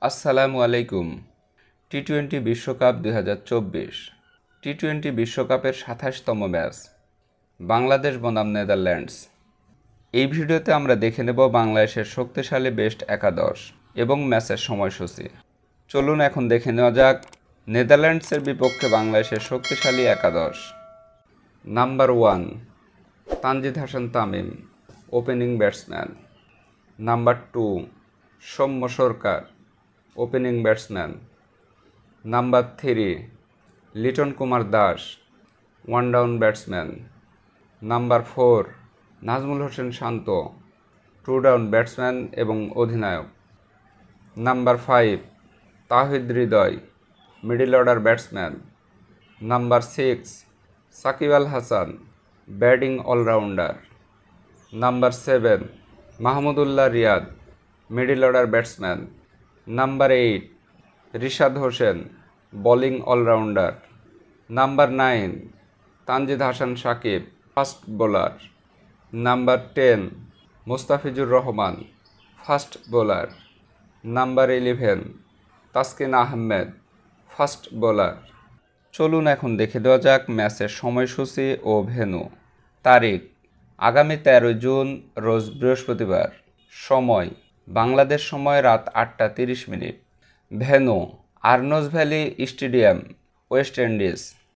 আসসালামু আলাইকুম। টি-20 বিশ্বকাপ 2024 টি-20 বিশ্বকাপের 27তম ম্যাচ, বাংলাদেশ বনাম নেদারল্যান্ডস। এই ভিডিওতে আমরা দেখে নেব বাংলাদেশের শক্তিশালী বেস্ট একাদশ এবং ম্যাচের সময়সূচি। চলুন এখন দেখে নেওয়া যাক নেদারল্যান্ডসের বিপক্ষে বাংলাদেশের শক্তিশালী একাদশ। Number 1, Tanzid Hasan Tamim, opening batsman. Number 2, Soumya Sarkar, opening batsman. Number 3, Liton Kumar Das, one down batsman. Number 4, Najmul Hossain Shanto, two down batsman এবং অধিনায়ক। Number 5, Towhid Hridoy, middle order batsman. Number 6, Shakib Al Hasan, batting allrounder. Number 7, Mahmudullah Riyad, middle order batsman. Number 8, Rishad Hossain, bowling allrounder. Number 9, Tanzid Hasan Sakib, fast bowler. Number 10, Mustafizur Rahman, fast bowler. Number 11, Taskin Ahmed, fast bowler. চলুন এখন দেখে দেওয়া যাক ম্যাচের সময়সূচি ও venue. তারিখ: আগামী 13 জুন, রোজ বৃহস্পতিবার। সময়: বাংলাদেশ সময় রাত 8টা 30 minute. Venue: earns valley stadium, West Indies.